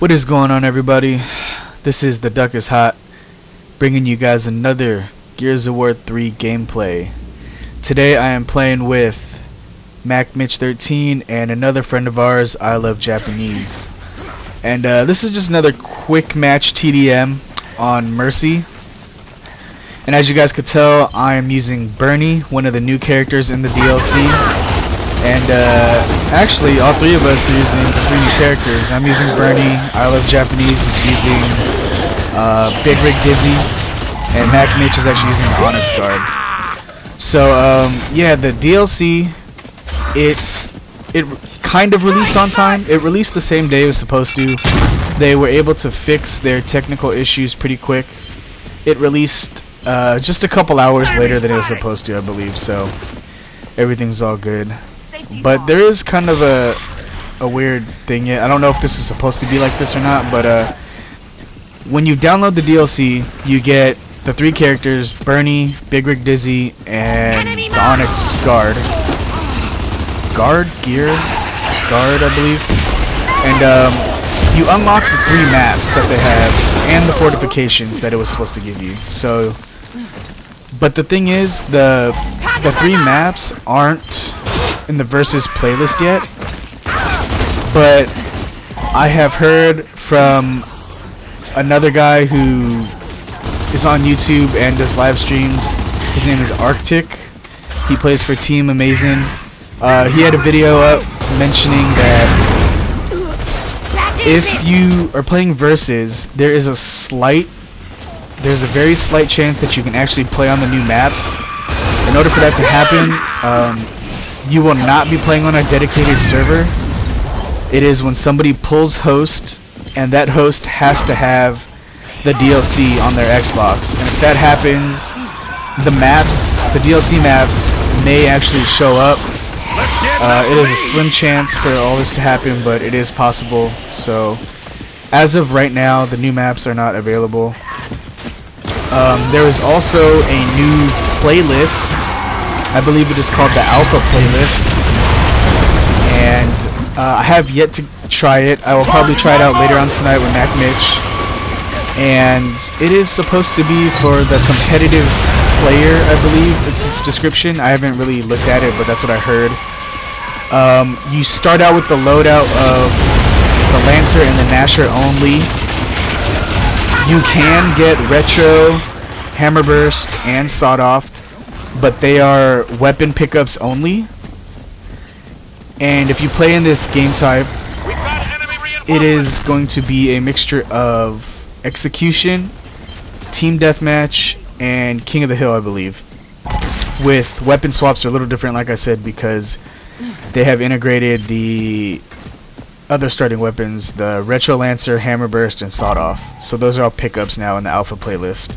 What is going on, everybody? This is TheDuckIsHot, bringing you guys another Gears of War 3 gameplay. Today I am playing with MacMitch13 and another friend of ours, I Love Japanese. And this is just another quick match TDM on Mercy. And as you guys could tell, I am using Bernie, one of the new characters in the DLC. And actually, all three of us are using three new characters. I'm using Bernie, I Love Japanese is using Big Rig Dizzy, and MacMitch is actually using the Onyx Guard. So yeah, the DLC, it kind of released on time. It released the same day it was supposed to. They were able to fix their technical issues pretty quick. It released just a couple hours later than it was supposed to, I believe. So everything's all good. But there is kind of a weird thing yet. I don't know if this is supposed to be like this or not, but when you download the DLC, you get the three characters, Bernie, Big Rig Dizzy, and the Onyx Guard. Guard, I believe. And you unlock the three maps that they have and the fortifications that it was supposed to give you. So, but the thing is, the three maps aren't in the Versus playlist yet, but I have heard from another guy who is on YouTube and does live streams. His name is Arctic. He plays for Team Amazing. He had a video up mentioning that if you are playing Versus, there's a very slight chance that you can actually play on the new maps. In order for that to happen, you will not be playing on a dedicated server. It is when somebody pulls host, and that host has to have the DLC on their Xbox. And if that happens, the DLC maps may actually show up. It is a slim chance for all this to happen, but it is possible. So, as of right now, the new maps are not available. There is also a new playlist. I believe it is called the Alpha playlist, and I have yet to try it. I will probably try it out later on tonight with MacMitch, and it is supposed to be for the competitive player, I believe. It's its description. I haven't really looked at it, but that's what I heard. You start out with the loadout of the Lancer and the Gnasher only. You can get Retro, Hammerburst, and Sawed-Off, but they are weapon pickups only. And if you play in this game type, it is going to be a mixture of Execution, Team Deathmatch, and King of the Hill, I believe. With weapon swaps are a little different, like I said, because they have integrated the other starting weapons, the Retro Lancer, Hammerburst, and Sawed-Off. So those are all pickups now in the Alpha playlist.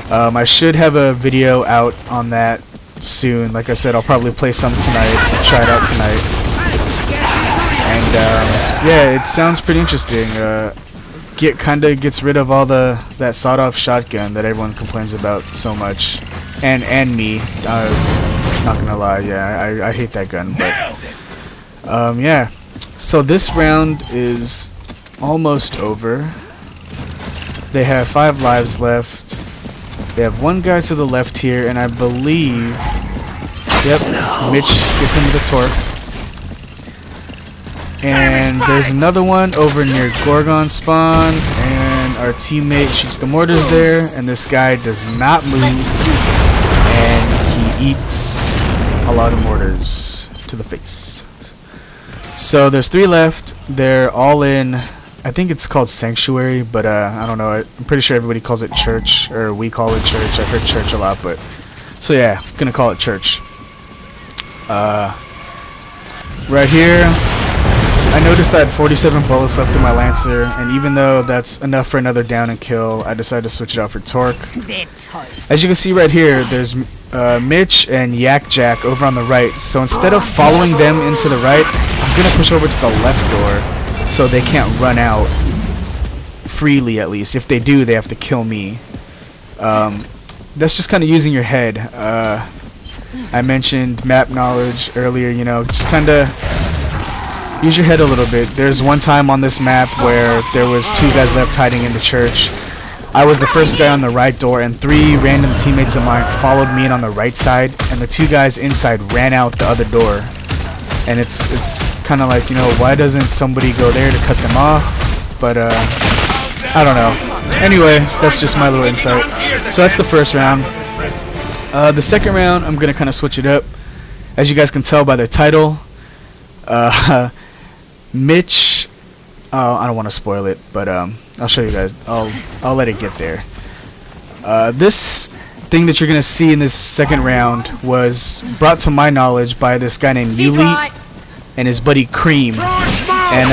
I should have a video out on that soon. Like I said, I'll probably play some tonight, try it out tonight. And yeah, it sounds pretty interesting. Kinda gets rid of all that sawed-off shotgun that everyone complains about so much, and me. Not gonna lie, yeah, I hate that gun. But yeah, so this round is almost over. They have 5 lives left. They have one guy to the left here, and I believe, yep, Mitch gets into the torque. And there's another one over near Gorgon spawn, and our teammate shoots the mortars there, and this guy does not move, and he eats a lot of mortars to the face. So there's 3 left. They're all in, I think it's called Sanctuary, but I don't know. I'm pretty sure everybody calls it Church, or we call it Church. I've heard Church a lot, but so yeah, I'm gonna call it Church. Right here, I noticed I had 47 bullets left in my Lancer, and even though that's enough for another down and kill, I decided to switch it out for Torque. As you can see right here, there's Mitch and Yak Jack over on the right. So instead of following them into the right, I'm gonna push over to the left door, so they can't run out freely, at least. If they do, they have to kill me. That's just kind of using your head. I mentioned map knowledge earlier, you know, just kind of use your head a little bit. There's one time on this map where there was 2 guys left hiding in the church. I was the first guy on the right door, and 3 random teammates of mine followed me in on the right side, and the 2 guys inside ran out the other door. And it's kind of like, you know, why doesn't somebody go there to cut them off? But I don't know. Anyway, that's just my little insight. So that's the first round. The second round, I'm gonna kind of switch it up. As you guys can tell by the title, Mitch. I don't want to spoil it, but I'll show you guys. I'll let it get there. This thing that you're gonna see in this second round was brought to my knowledge by this guy named Uli and his buddy Crream. And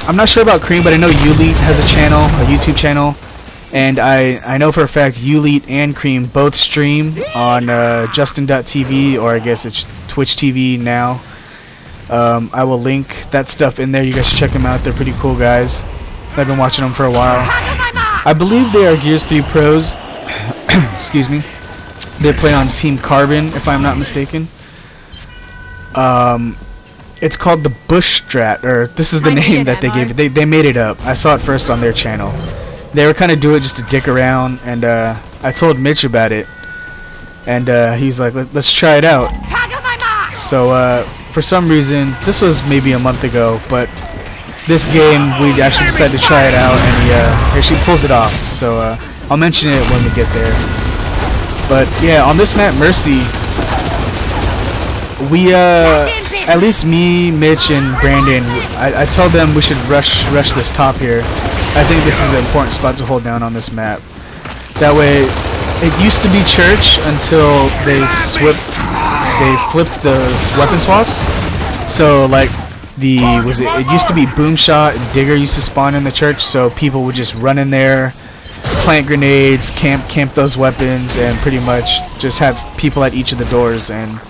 I'm not sure about Crream, but I know Uli has a channel, a YouTube channel, and I know for a fact Uli and Crream both stream on Justin.tv, or I guess it's Twitch TV now. I will link that stuff in there. You guys should check them out. They're pretty cool guys. I've been watching them for a while. I believe they are Gears 3 pros. Excuse me. They play on Team Carbon, if I'm not mistaken. It's called the BUSH STRAT, or this is the name that they gave it. They made it up. I saw it first on their channel. They were kind of doing it just to dick around, and I told Mitch about it, and he was like, let's try it out. So for some reason, this was maybe a month ago, but this game we actually decided to try it out, and he actually pulls it off. So I'll mention it when we get there. But yeah, on this map, Mercy, we at least me, Mitch, and Brandon, I tell them we should rush this top here. I think this is the important spot to hold down on this map. That way, it used to be church until they flipped those weapon swaps. So like it used to be boom shot and digger used to spawn in the church, so people would just run in there, plant grenades, camp those weapons, and pretty much just have people at each of the doors, and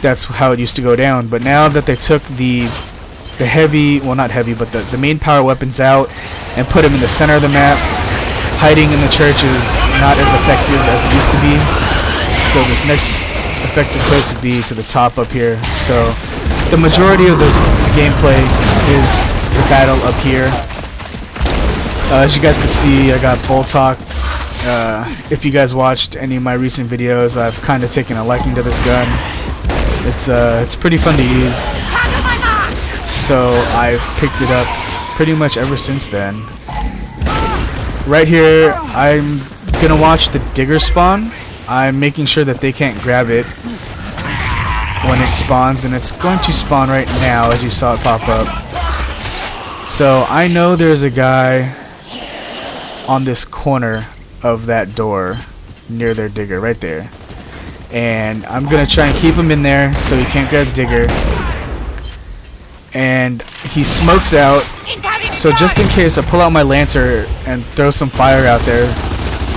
that's how it used to go down. But now that they took the heavy, well not heavy, but the main power weapons out and put them in the center of the map, hiding in the church is not as effective as it used to be. So this next effective place would be to the top up here. So the majority of the gameplay is the battle up here. As you guys can see, I got Bull Talk. If you guys watched any of my recent videos, I've kind of taken a liking to this gun. It's pretty fun to use, so I've picked it up pretty much ever since then. Right here, I'm gonna watch the digger spawn. I'm making sure that they can't grab it when it spawns, and it's going to spawn right now as you saw it pop up. So I know there's a guy on this corner of that door near their digger right there, and I'm gonna try and keep him in there so he can't grab digger. And he smokes out, so just in case I pull out my lancer and throw some fire out there,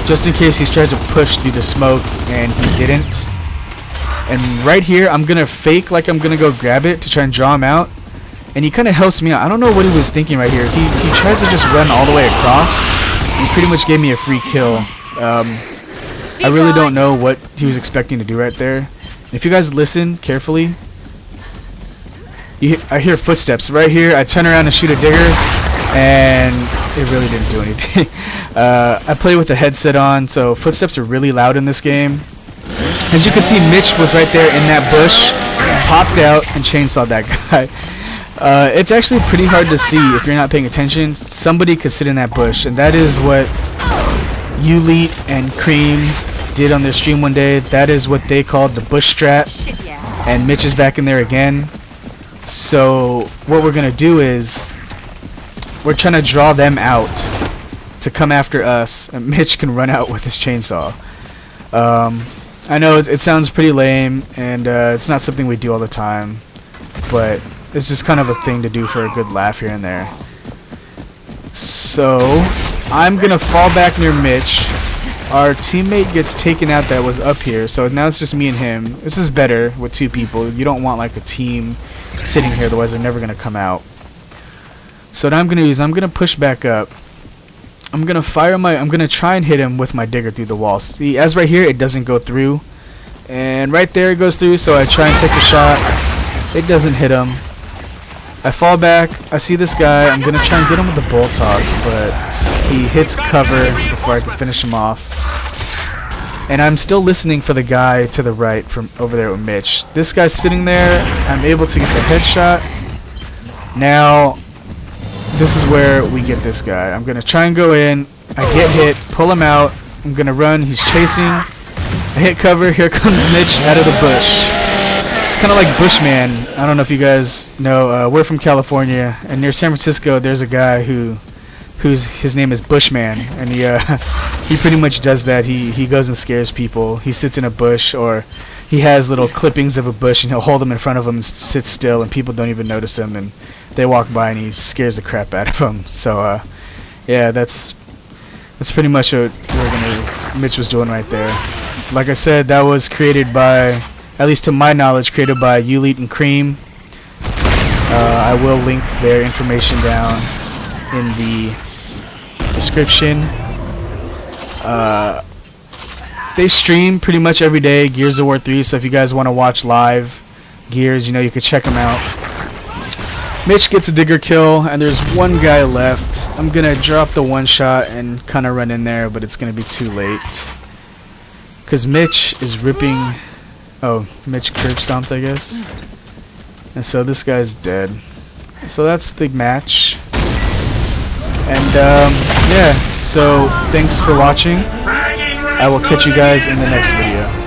just in case he's trying to push through the smoke and he didn't. And right here I'm gonna fake like I'm gonna go grab it to try and draw him out, and he kind of helps me out. I don't know what he was thinking right here. He tries to just run all the way across. He pretty much gave me a free kill. I really don't know what he was expecting to do right there. If you guys listen carefully, I hear footsteps right here. I turn around and shoot a digger, and it really didn't do anything. I play with the headset on, so footsteps are really loud in this game. As you can see, Mitch was right there in that bush, popped out and chainsawed that guy. It's actually pretty hard to see if you're not paying attention. Somebody could sit in that bush, and that is what Uli and Crream did on their stream one day. That is what they called the BUSH STRAT, and Mitch is back in there again. So what we're gonna do is we're trying to draw them out to come after us, and Mitch can run out with his chainsaw. I know it sounds pretty lame, and it's not something we do all the time, but it's just kind of a thing to do for a good laugh here and there. So I'm gonna fall back near Mitch. Our teammate gets taken out that was up here, so now it's just me and him. This is better with 2 people. You don't want like a team sitting here, otherwise they're never gonna come out. So what I'm gonna push back up. I'm gonna try and hit him with my digger through the wall. See, as right here it doesn't go through, and right there it goes through, so I try and take a shot. It doesn't hit him. I fall back, I see this guy, I'm gonna try and get him with the bolt talk, but he hits cover before I can finish him off. And I'm still listening for the guy to the right from over there with Mitch. This guy's sitting there, I'm able to get the headshot. Now, this is where we get this guy. I'm gonna try and go in, I get hit, pull him out, I'm gonna run, he's chasing, I hit cover, here comes Mitch out of the bush. It's kind of like Bushman. I don't know if you guys know. We're from California, and near San Francisco, there's a guy his name is Bushman, and he pretty much does that. He goes and scares people. He sits in a bush, or he has little clippings of a bush, and he'll hold them in front of him and sit still, and people don't even notice him, and they walk by, and he scares the crap out of them. So yeah, that's pretty much what Mitch was doing right there. Like I said, that was created by, at least to my knowledge, created by Uli and Crream. I will link their information down in the description. They stream pretty much every day, Gears of War 3, so if you guys want to watch live Gears, you could check them out. Mitch gets a digger kill, and there's one guy left. I'm going to drop the one shot and kind of run in there, but it's going to be too late. Because Mitch is ripping... Oh, Mitch curb stomped, I guess. And so this guy's dead. So that's the match. And yeah, so thanks for watching. I will catch you guys in the next video.